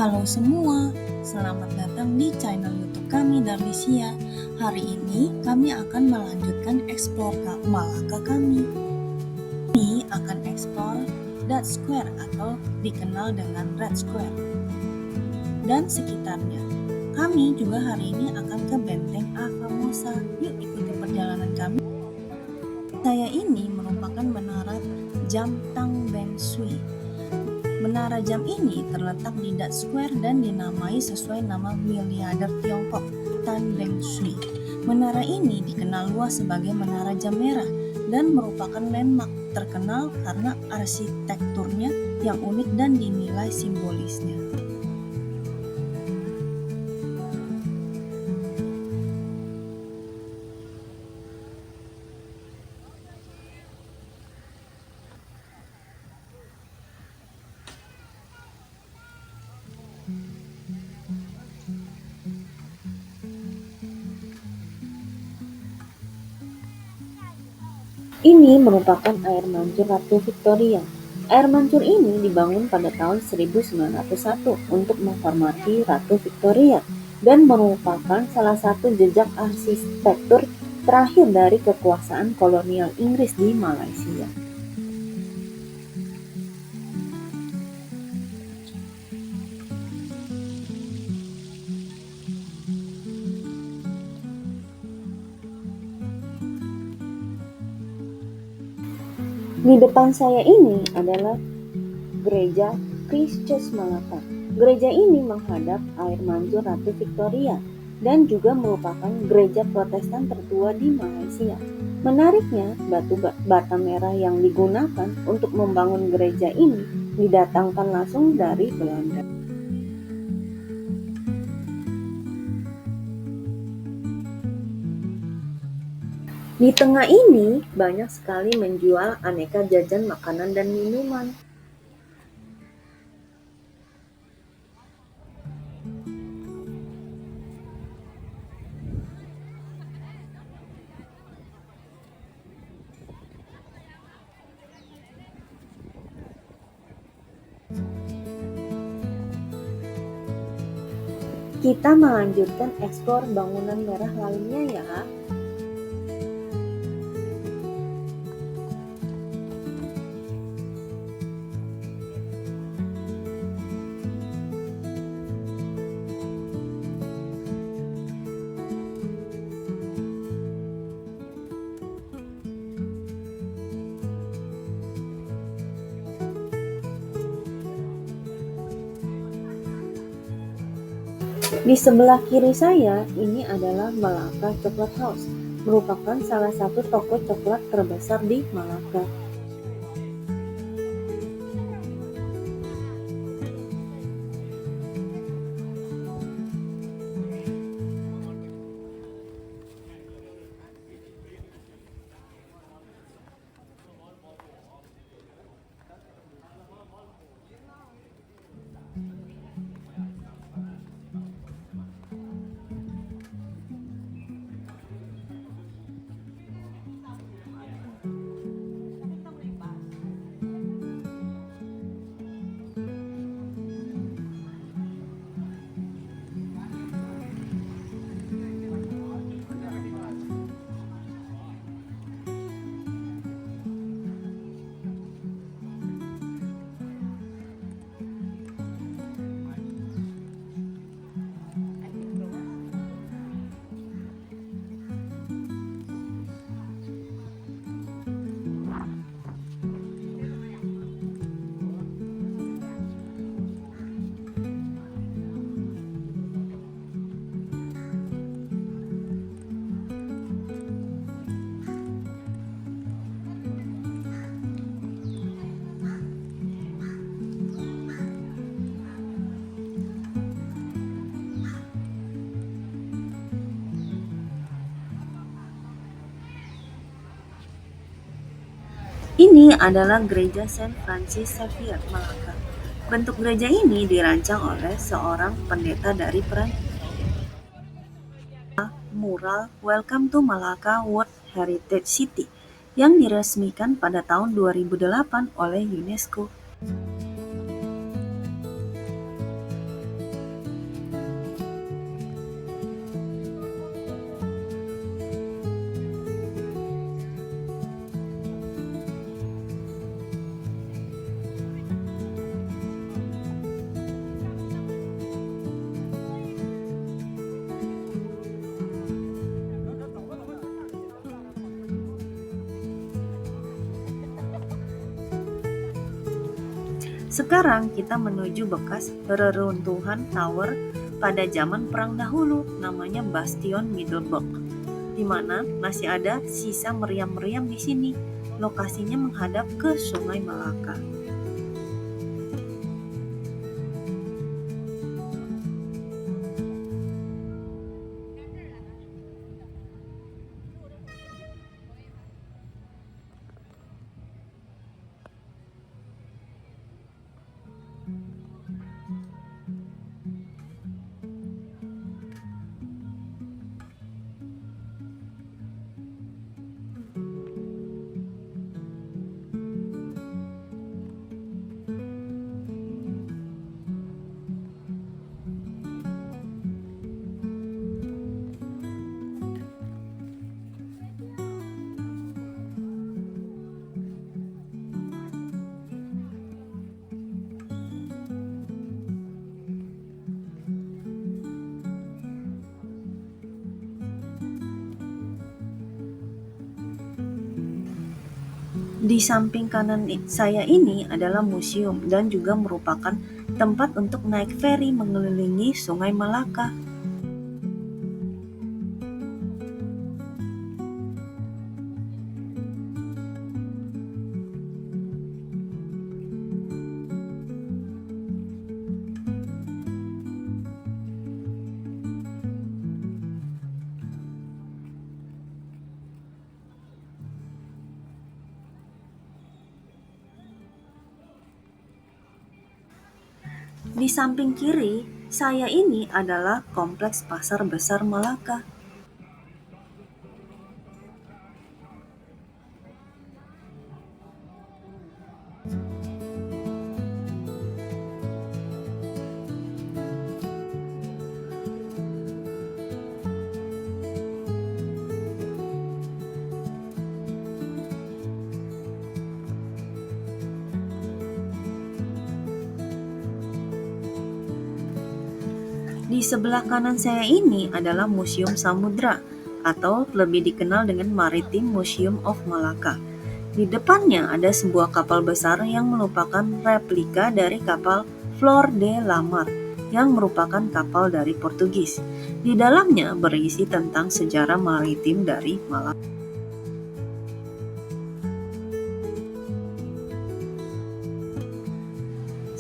Halo semua, selamat datang di channel YouTube kami Darlisia. Hari ini kami akan melanjutkan eksplor Malaka kami. Kami akan eksplor Dutch Square atau dikenal dengan Red Square dan sekitarnya. Kami juga hari ini akan ke Benteng A Famosa. Yuk ikuti perjalanan kami. Saya ini merupakan menara jam Tang Beng Shui. Menara jam ini terletak di Dutch Square dan dinamai sesuai nama miliarder Tiongkok, Tan Beng Shui. Menara ini dikenal luas sebagai Menara Jam Merah dan merupakan landmark terkenal karena arsitekturnya yang unik dan dinilai simbolisnya. Ini merupakan air mancur Ratu Victoria. Air mancur ini dibangun pada tahun 1901 untuk menghormati Ratu Victoria dan merupakan salah satu jejak arsitektur terakhir dari kekuasaan kolonial Inggris di Malaysia. Di depan saya ini adalah Gereja Christchurch Malaka. Gereja ini menghadap air mancur Ratu Victoria dan juga merupakan gereja Protestan tertua di Malaysia. Menariknya, batu bata merah yang digunakan untuk membangun gereja ini didatangkan langsung dari Belanda. Di tengah ini banyak sekali menjual aneka jajan makanan dan minuman. Kita melanjutkan eksplor bangunan merah lainnya ya. Di sebelah kiri saya, ini adalah Malaka Chocolate House, merupakan salah satu toko coklat terbesar di Malaka. Ini adalah gereja Saint Francis Xavier, Malaka. Bentuk gereja ini dirancang oleh seorang pendeta dari Perancis. Mural Welcome to Malaka World Heritage City yang diresmikan pada tahun 2008 oleh UNESCO. Sekarang kita menuju bekas reruntuhan tower pada zaman perang dahulu, namanya Bastion Middelburg, di mana masih ada sisa meriam-meriam di sini. Lokasinya menghadap ke Sungai Malaka. Di samping kanan saya ini adalah museum dan juga merupakan tempat untuk naik feri mengelilingi Sungai Malaka. Di samping kiri saya ini adalah Kompleks Pasar Besar Malaka. Di sebelah kanan saya ini adalah Museum Samudra, atau lebih dikenal dengan Maritime Museum of Malacca. Di depannya ada sebuah kapal besar yang merupakan replika dari kapal Flor de la Mar, yang merupakan kapal dari Portugis. Di dalamnya berisi tentang sejarah maritim dari Malacca.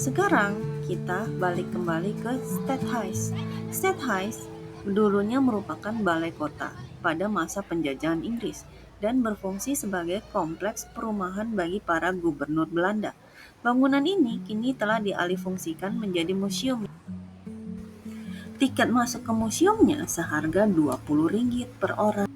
Sekarang kita balik kembali ke Stadhuis. Stadhuis dulunya merupakan balai kota pada masa penjajahan Inggris dan berfungsi sebagai kompleks perumahan bagi para gubernur Belanda. Bangunan ini kini telah dialihfungsikan menjadi museum. Tiket masuk ke museumnya seharga Rp20 per orang.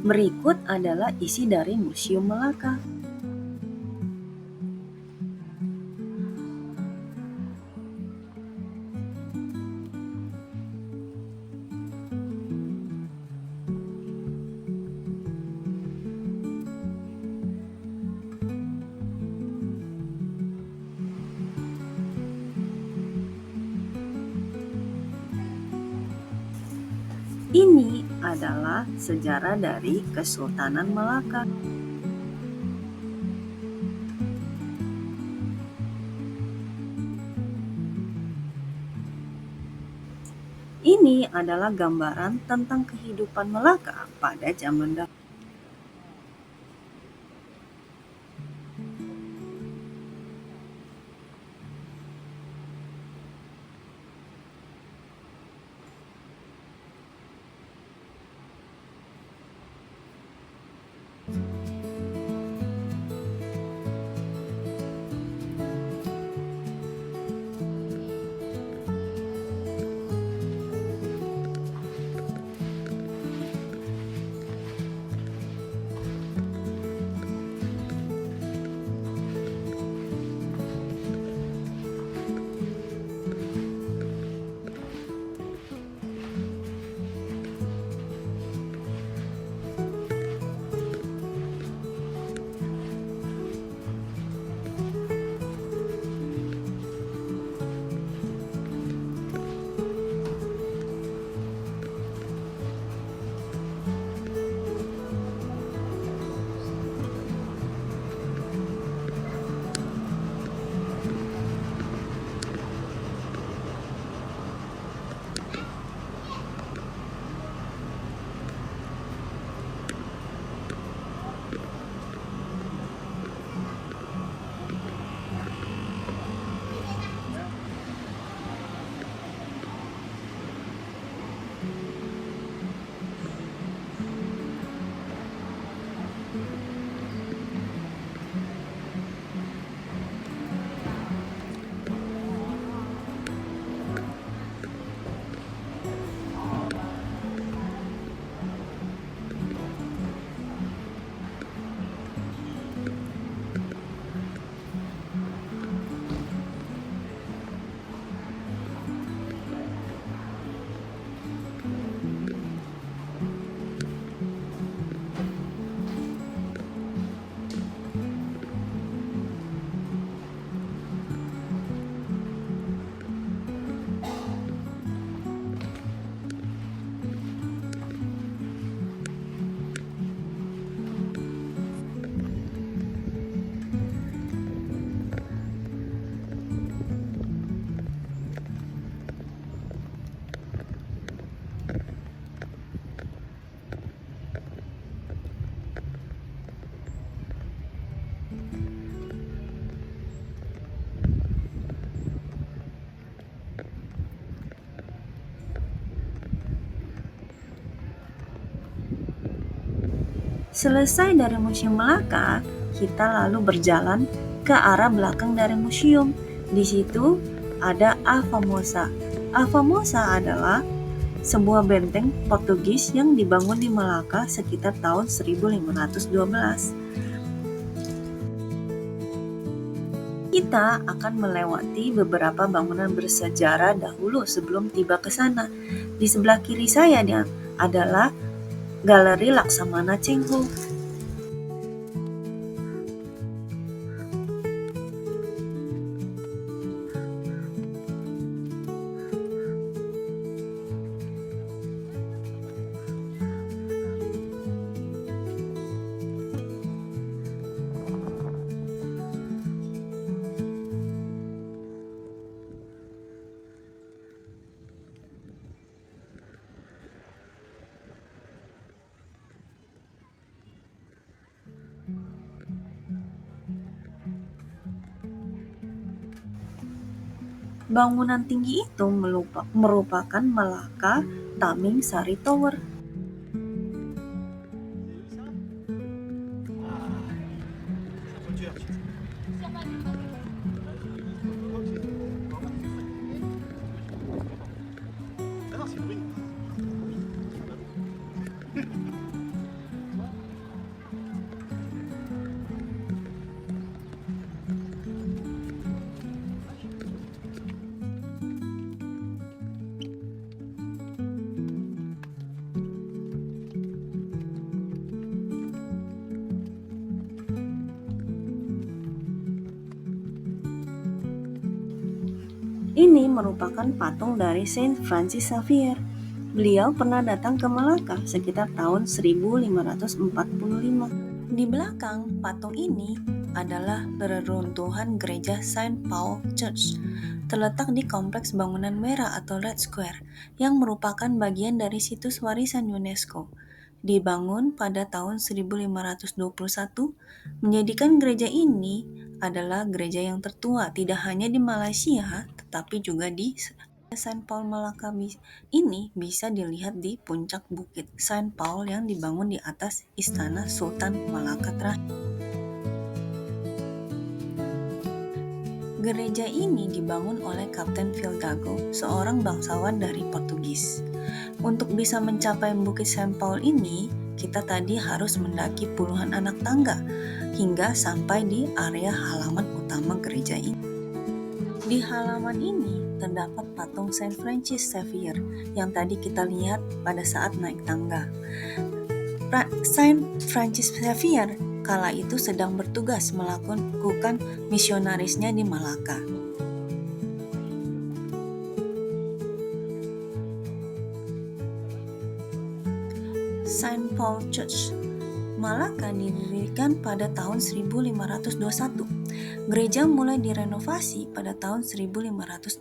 Berikut adalah isi dari Museum Malaka. Ini adalah sejarah dari Kesultanan Malaka. Ini adalah gambaran tentang kehidupan Malaka pada zaman dahulu. Selesai dari Museum Melaka, kita lalu berjalan ke arah belakang dari museum. Di situ ada A Famosa. A Famosa adalah sebuah benteng Portugis yang dibangun di Melaka sekitar tahun 1512. Kita akan melewati beberapa bangunan bersejarah dahulu sebelum tiba ke sana. Di sebelah kiri saya adalah Galeri Laksamana Cheng Ho. Bangunan tinggi itu merupakan Melaka Taming Sari Tower. Ini merupakan patung dari Saint Francis Xavier. Beliau pernah datang ke Melaka sekitar tahun 1545. Di belakang patung ini adalah reruntuhan gereja Saint Paul Church, terletak di kompleks bangunan merah atau Red Square, yang merupakan bagian dari situs warisan UNESCO. Dibangun pada tahun 1521, menjadikan gereja ini adalah gereja yang tertua tidak hanya di Malaysia, tetapi juga di Saint Paul Malaka. Ini bisa dilihat di puncak bukit Saint Paul yang dibangun di atas Istana Sultan Malaka terakhir. Gereja ini dibangun oleh Kapten Filgago, seorang bangsawan dari Portugis. Untuk bisa mencapai bukit Saint Paul ini, kita tadi harus mendaki puluhan anak tangga hingga sampai di area halaman utama gereja ini. Di halaman ini terdapat patung Saint Francis Xavier yang tadi kita lihat pada saat naik tangga. Saint Francis Xavier kala itu sedang bertugas melakukan misionarisnya di Malaka. Saint Paul Church Malaka didirikan pada tahun 1521. Gereja mulai direnovasi pada tahun 1566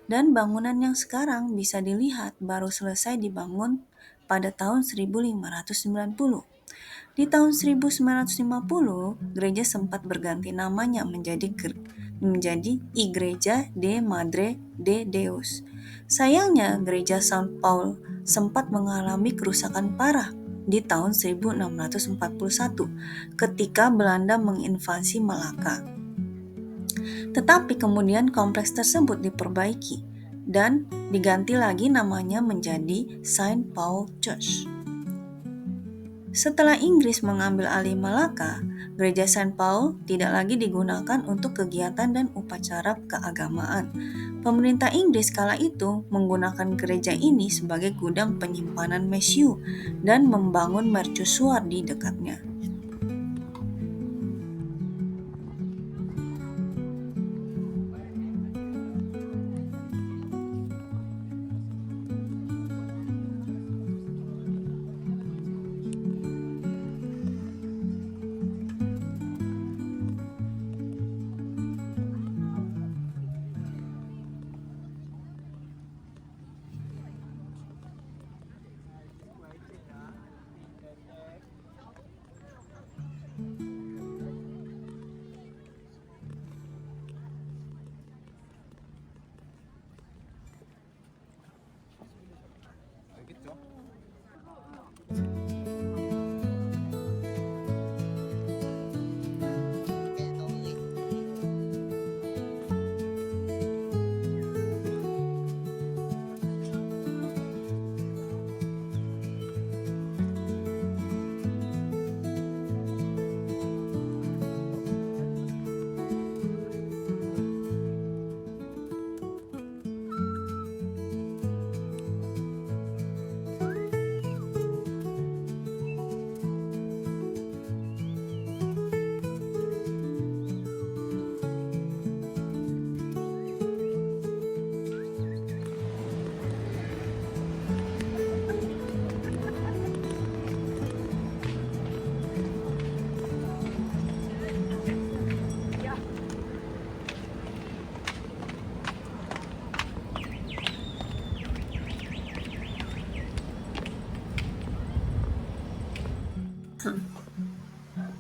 dan bangunan yang sekarang bisa dilihat baru selesai dibangun pada tahun 1590. Di tahun 1950, gereja sempat berganti namanya menjadi Igreja de Madre de Deus. Sayangnya, gereja Saint Paul sempat mengalami kerusakan parah di tahun 1641 ketika Belanda menginvasi Malaka. Tetapi kemudian kompleks tersebut diperbaiki dan diganti lagi namanya menjadi Saint Paul Church. Setelah Inggris mengambil alih Malaka, gereja Saint Paul tidak lagi digunakan untuk kegiatan dan upacara keagamaan. Pemerintah Inggris kala itu menggunakan gereja ini sebagai gudang penyimpanan mesiu dan membangun mercusuar di dekatnya.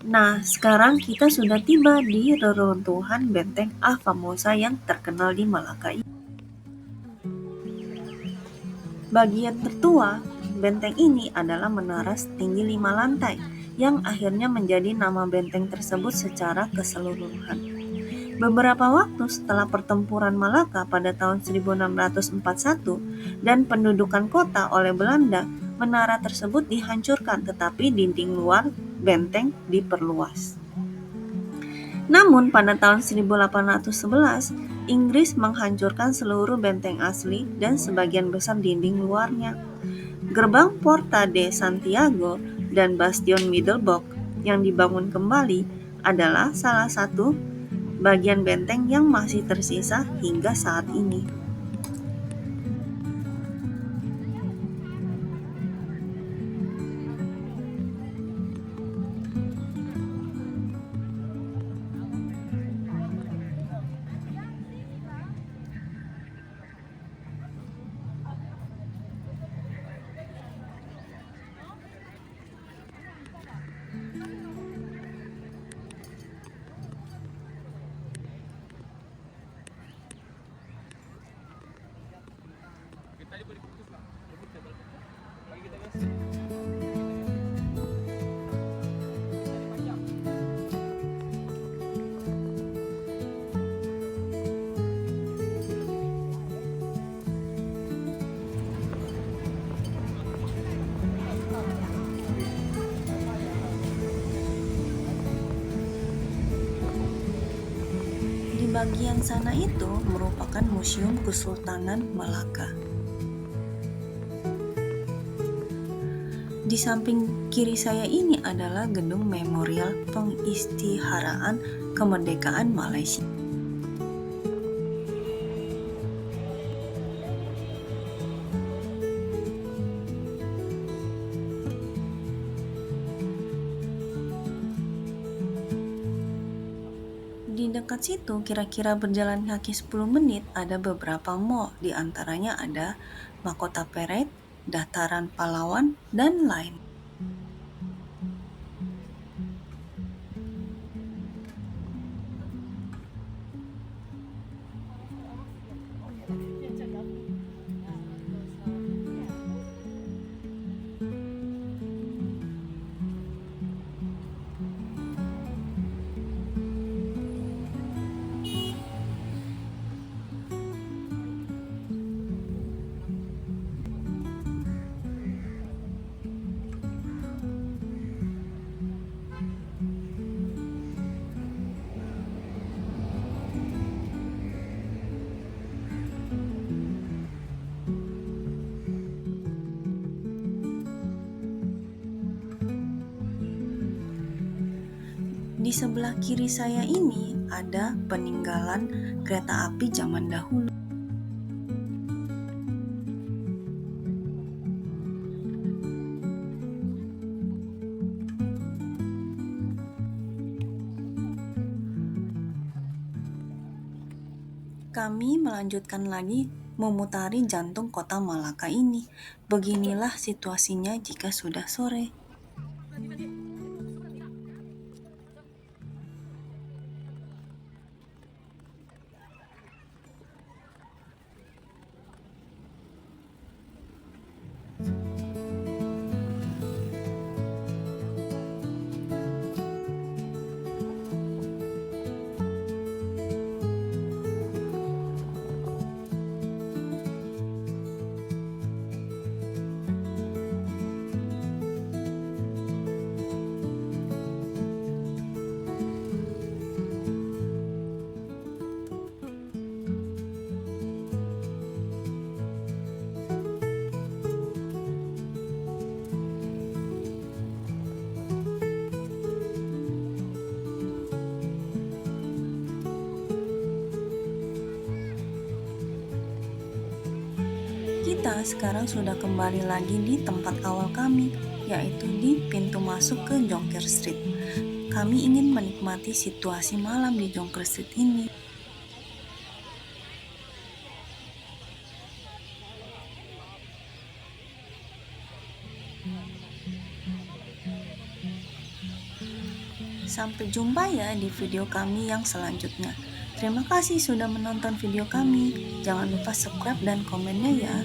Nah, sekarang kita sudah tiba di reruntuhan benteng A Famosa yang terkenal di Malaka ini. Bagian tertua benteng ini adalah menara setinggi 5 lantai yang akhirnya menjadi nama benteng tersebut secara keseluruhan. Beberapa waktu setelah pertempuran Malaka pada tahun 1641 dan pendudukan kota oleh Belanda, menara tersebut dihancurkan tetapi dinding luar benteng diperluas. Namun pada tahun 1811, Inggris menghancurkan seluruh benteng asli dan sebagian besar dinding luarnya. Gerbang Porta de Santiago dan Bastion Middelburg yang dibangun kembali adalah salah satu bagian benteng yang masih tersisa hingga saat ini. Di bagian sana itu merupakan Museum Kesultanan Malaka. Di samping kiri saya ini adalah gedung memorial pengistiharaan kemerdekaan Malaysia. Di dekat situ kira-kira berjalan kaki 10 menit ada beberapa mall, di antaranya ada Mahkota Parade, Dataran Pahlawan, dan lain. Di sebelah kiri saya ini ada peninggalan kereta api zaman dahulu. Kami melanjutkan lagi memutari jantung kota Malaka ini. Beginilah situasinya jika sudah sore. Kita sekarang sudah kembali lagi di tempat awal kami, yaitu di pintu masuk ke Jonker Street. Kami ingin menikmati situasi malam di Jonker Street ini. Sampai jumpa ya di video kami yang selanjutnya. Terima kasih sudah menonton video kami. Jangan lupa subscribe dan komennya ya.